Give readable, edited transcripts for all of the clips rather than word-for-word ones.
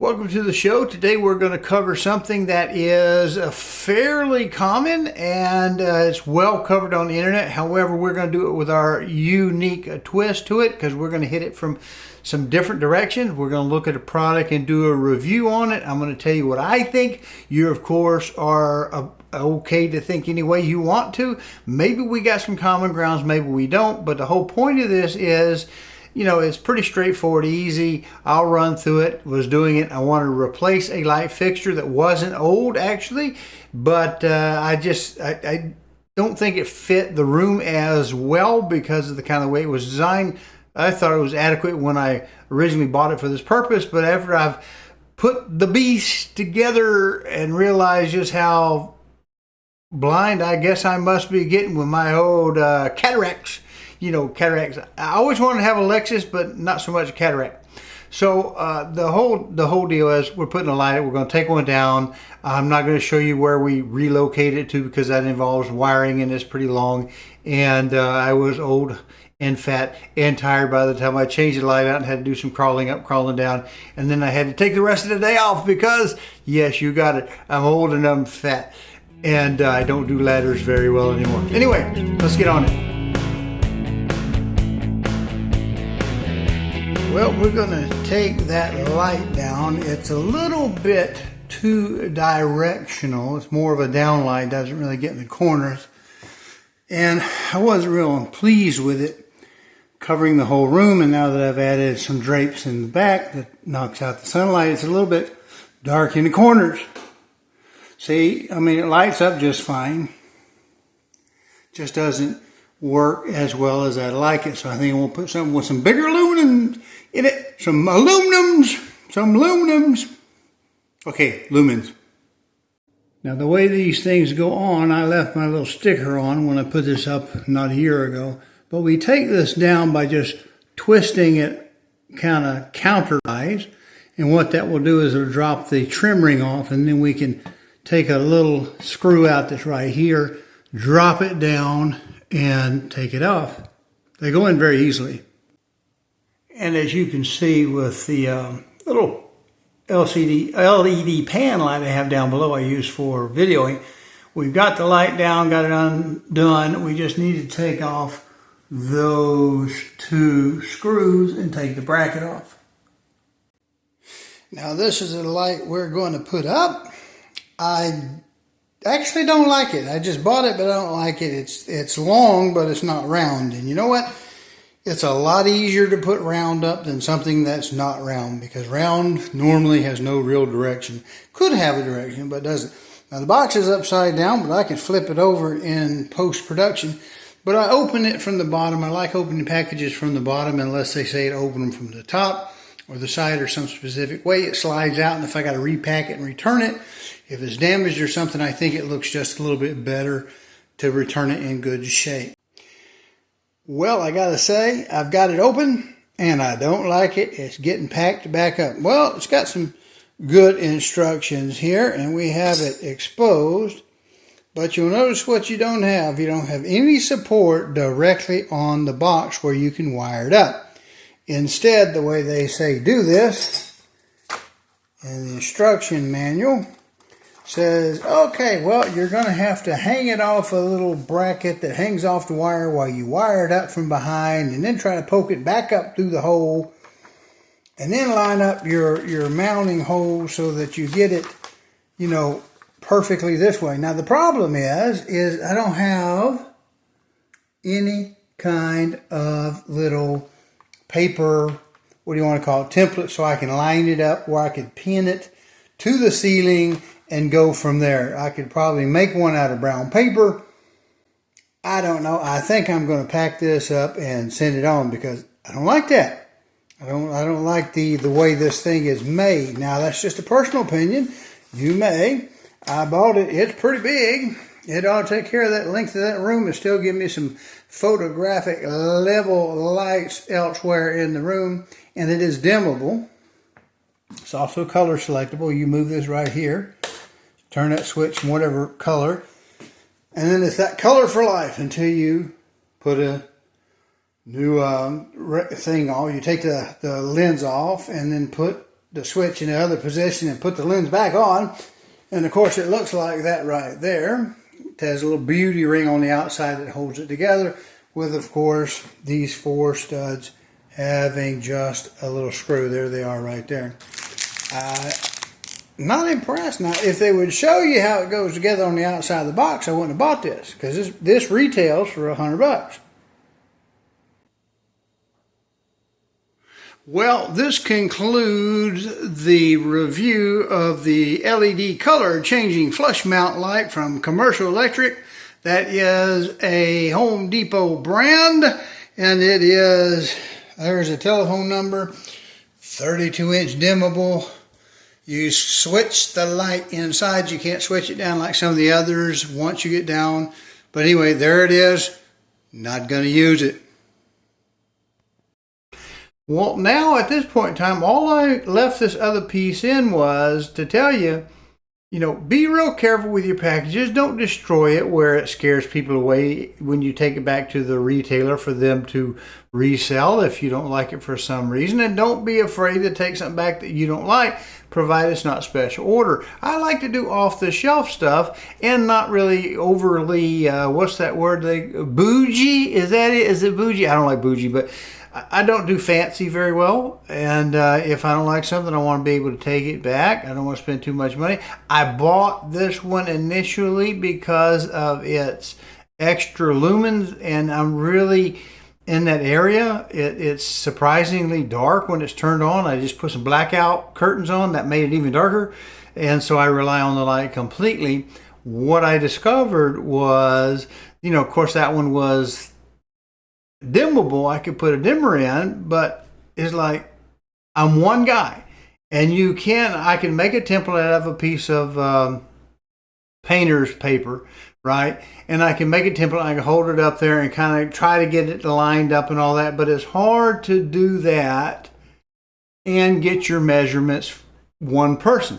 Welcome to the show. Today we're going to cover something that is fairly common and it's well covered on the internet. However, we're going to do it with our unique twist to it because we're going to hit it from some different directions. We're going to look at a product and do a review on it. I'm going to tell you what I think. You, of course, are okay to think any way you want to. Maybe we got some common grounds, maybe we don't. But the whole point of this is, you know, it's pretty straightforward, easy. I'll run through it. Was doing it. I wanted to replace a light fixture that wasn't old, actually, but I don't think it fit the room as well because of the kind of way it was designed. I thought it was adequate when I originally bought it for this purpose, but after I've put the beast together and realized just how blind I guess I must be getting with my old cataracts. You know, cataracts. I always wanted to have a Lexus, but not so much a cataract. So the whole deal is we're putting a light. We're going to take one down. I'm not going to show you where we relocate it to because that involves wiring and it's pretty long. And I was old and fat and tired by the time I changed the light out and had to do some crawling up, crawling down. And then I had to take the rest of the day off because, yes, you got it. I'm old and I'm fat. And I don't do ladders very well anymore. Anyway, let's get on it. Well, we're going to take that light down. It's a little bit too directional. It's more of a down light, doesn't really get in the corners. And I wasn't real pleased with it covering the whole room. And now that I've added some drapes in the back that knocks out the sunlight, it's a little bit dark in the corners. See, I mean, it lights up just fine. Just doesn't work as well as I'd like it. So I think we'll put something with some bigger lumen in it. Some aluminums. Okay, lumens. Now the way these things go on, I left my little sticker on when I put this up not a year ago. But we take this down by just twisting it kind of counterwise. And what that will do is it'll drop the trim ring off, and then we can take a little screw out that's right here, drop it down, and take it off. They go in very easily. And as you can see with the little LED pan light I have down below I use for videoing, we've got the light down, got it undone. We just need to take off those two screws and take the bracket off. Now this is a light we're going to put up. I actually don't like it. I just bought it, but I don't like it. It's long, but it's not round. And you know what? It's a lot easier to put round up than something that's not round, because round normally has no real direction. Could have a direction, but doesn't. Now the box is upside down, but I can flip it over in post-production. But I open it from the bottom. I like opening packages from the bottom unless they say to open them from the top or the side or some specific way. It slides out, and if I got to repack it and return it, if it's damaged or something, I think it looks just a little bit better to return it in good shape. Well, I gotta say, I've got it open and I don't like it. It's getting packed back up. Well, it's got some good instructions here and we have it exposed, but you'll notice what you don't have. You don't have any support directly on the box where you can wire it up. Instead, the way they say do this in the instruction manual says, okay, well, you're going to have to hang it off a little bracket that hangs off the wire while you wire it up from behind, and then try to poke it back up through the hole, and then line up your mounting hole so that you get it, you know, perfectly this way. Now, the problem is I don't have any kind of little paper, what do you want to call it, template, so I can line it up where I can pin it to the ceiling and go from there. I could probably make one out of brown paper. I don't know. I think I'm going to pack this up and send it on because I don't like that. I don't like the way this thing is made. Now, that's just a personal opinion. You may. I bought it. It's pretty big. It ought to take care of that length of that room and still give me some photographic level lights elsewhere in the room. And it is dimmable. It's also color selectable. You move this right here. Turn that switch from whatever color. And then it's that color for life until you put a new thing on. You take the lens off and then put the switch in the other position and put the lens back on. And of course it looks like that right there. It has a little beauty ring on the outside that holds it together, with of course these 4 studs having just a little screw. There they are right there. Not impressed. Now, if they would show you how it goes together on the outside of the box, I wouldn't have bought this, because this retails for $100. Well, this concludes the review of the LED color changing flush mount light from Commercial Electric. That is a Home Depot brand, and it is, there's a telephone number, 32-inch dimmable. You switch the light inside. You can't switch it down like some of the others once you get down. But anyway, there it is. Not going to use it. Well, now at this point in time, all I left this other piece in was to tell you, be real careful with your packages. Don't destroy it where it scares people away when you take it back to the retailer for them to resell if you don't like it for some reason. And don't be afraid to take something back that you don't like, provided it's not special order. I like to do off-the-shelf stuff and not really overly, what's that word? Bougie? Is that it? Is it bougie? I don't like bougie, but I don't do fancy very well, and if I don't like something, I want to be able to take it back. I don't want to spend too much money. I bought this one initially because of its extra lumens, and I'm really in that area. It's surprisingly dark when it's turned on. I just put some blackout curtains on that made it even darker, and so I rely on the light completely. What I discovered was, of course, that one was dimmable. I could put a dimmer in, but it's like I'm one guy, and I can make a template out of a piece of painter's paper, right? And I can make a template, I can hold it up there and kind of try to get it lined up and all that, but it's hard to do that and get your measurements one person.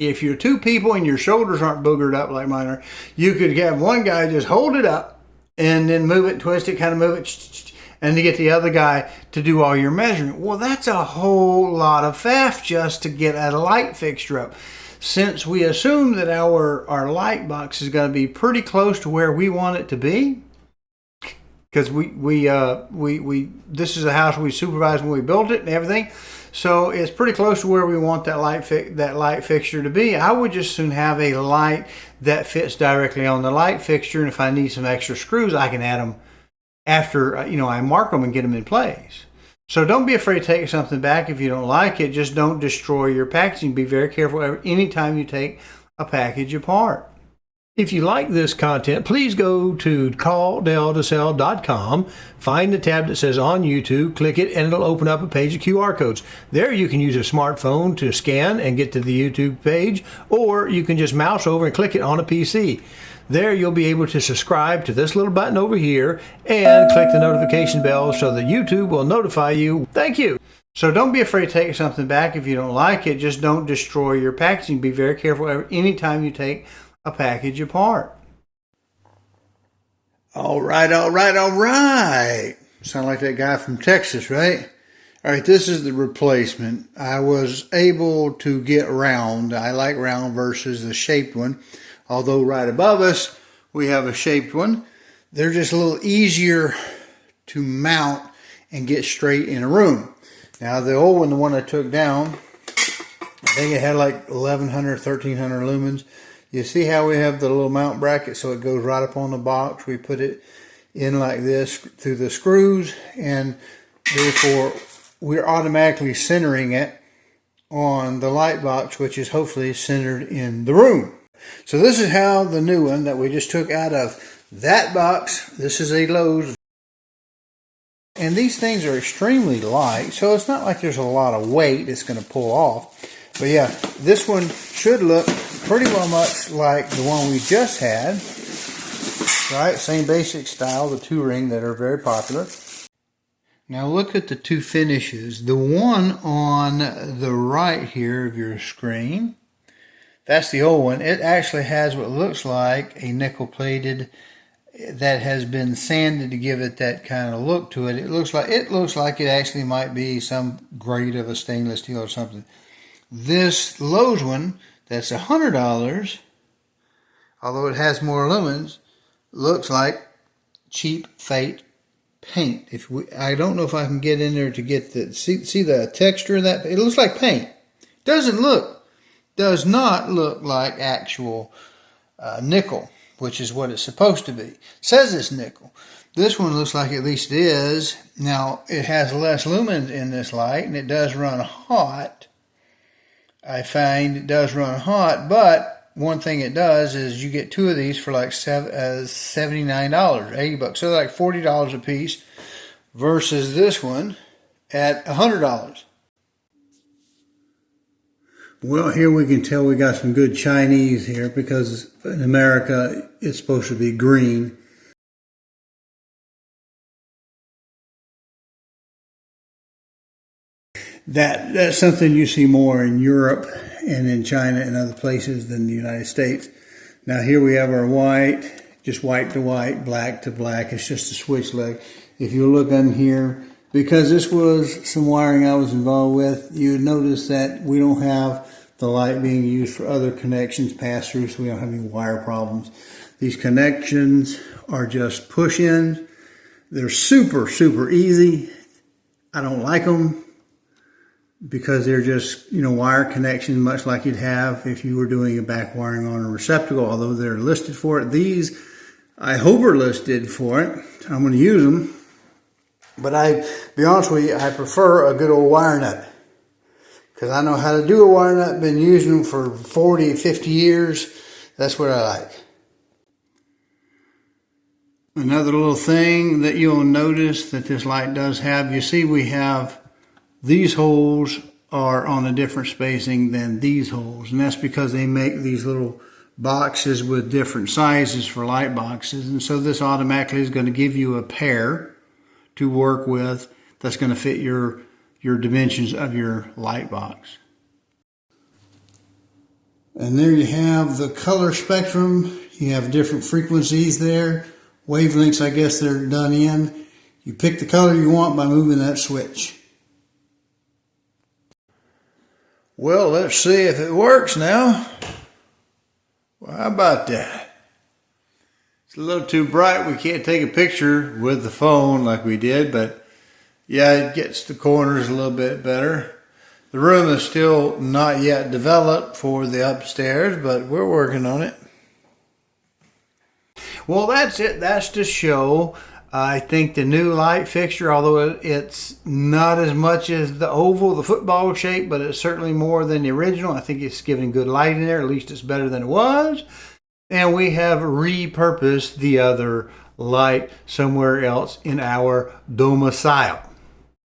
If you're 2 people and your shoulders aren't boogered up like mine are, you could have one guy just hold it up and then move it, twist it, kind of move it, and to get the other guy to do all your measuring. Well, that's a whole lot of faff just to get a light fixture up. Since we assume that our light box is going to be pretty close to where we want it to be, because this is a house we supervised when we built it and everything, so it's pretty close to where we want that light fixture to be. I would just soon have a light that fits directly on the light fixture, and if I need some extra screws, I can add them after I mark them and get them in place. So don't be afraid to take something back if you don't like it. Just don't destroy your packaging. Be very careful anytime you take a package apart. If you like this content, please go to calldeltosell.com, find the tab that says on YouTube, click it, and it'll open up a page of QR codes. There you can use a smartphone to scan and get to the YouTube page, or you can just mouse over and click it on a PC. There you'll be able to subscribe to this little button over here and click the notification bell so that YouTube will notify you. Thank you. So don't be afraid to take something back if you don't like it. Just don't destroy your packaging. Be very careful anytime you take a package apart. All right. Sound like that guy from Texas, right? All right, this is the replacement. I was able to get round. I like round versus the shaped one. Although right above us, we have a shaped one. They're just a little easier to mount and get straight in a room. Now the old one, the one I took down, I think it had like 1100, 1300 lumens. You see how we have the little mount bracket so it goes right up on the box. We put it in like this through the screws, and therefore we're automatically centering it on the light box, which is hopefully centered in the room. So this is how the new one that we just took out of that box, this is a Lowe's. And these things are extremely light, so it's not like there's a lot of weight it's going to pull off. But yeah, this one should look pretty well much like the one we just had. Right, same basic style, the 2-ring that are very popular. Now look at the 2 finishes. The one on the right here of your screen, that's the old one. It actually has what looks like a nickel-plated that has been sanded to give it that kind of look to it. It looks like it actually might be some grade of a stainless steel or something. This Lowe's one, that's $100, although it has more lumens, looks like cheap fake paint. I don't know if I can get in there to get the see the texture of that. It looks like paint. Does not look like actual nickel, which is what it's supposed to be. It says it's nickel. This one looks like at least it is. Now, it has less lumens in this light, and it does run hot. I find it does run hot, but one thing it does is you get two of these for like $79, $80. So like $40 a piece versus this one at $100. Well, here we can tell we got some good Chinese here, because in America it's supposed to be green. That's something you see more in Europe and in China and other places than the United States. Now here we have our white, just white to white, black to black. It's just a switch leg. If you look on here, because this was some wiring I was involved with, you notice that we don't have the light being used for other connections pass through, so we don't have any wire problems. These connections are just push-ins. They're super, super easy. I don't like them because they're just, wire connections, much like you'd have if you were doing a back wiring on a receptacle, although they're listed for it. These, I hope, are listed for it. I'm going to use them. But be honest with you, I prefer a good old wire nut, because I know how to do a wire nut. Been using them for 40, 50 years. That's what I like. Another little thing that you'll notice that this light does have, you see we have these holes are on a different spacing than these holes, and that's because they make these little boxes with different sizes for light boxes, and so this automatically is going to give you a pair to work with that's going to fit your dimensions of your light box. And there you have the color spectrum. You have different frequencies there. Wavelengths, I guess they're done in. You pick the color you want by moving that switch. Well, let's see if it works now. Well, how about that? It's a little too bright. We can't take a picture with the phone like we did, but yeah, it gets the corners a little bit better. The room is still not yet developed for the upstairs, but we're working on it. Well, that's it. That's the show. I think the new light fixture, although it's not as much as the oval, the football shape, but it's certainly more than the original. I think it's giving good light in there. At least it's better than it was. And we have repurposed the other light somewhere else in our domicile.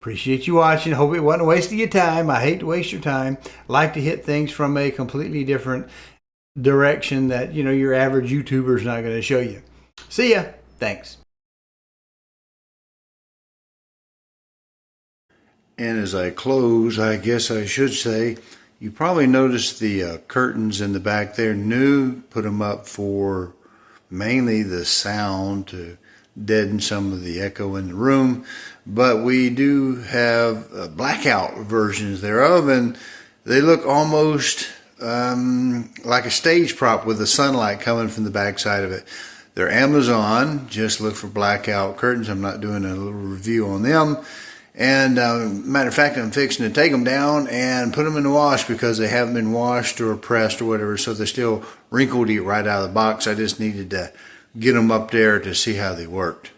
Appreciate you watching. Hope it wasn't a waste of your time. I hate to waste your time. Like to hit things from a completely different direction that, your average YouTuber is not going to show you. See ya. Thanks. And as I close, I guess I should say, you probably noticed the curtains in the back there. New, put them up for mainly the sound, to deaden some of the echo in the room. But we do have blackout versions thereof, and they look almost like a stage prop with the sunlight coming from the back side of it. They're Amazon. Just look for blackout curtains. I'm not doing a little review on them. And matter of fact, I'm fixing to take them down and put them in the wash, because they haven't been washed or pressed or whatever, so they're still wrinkled right out of the box. I just needed to get them up there to see how they worked.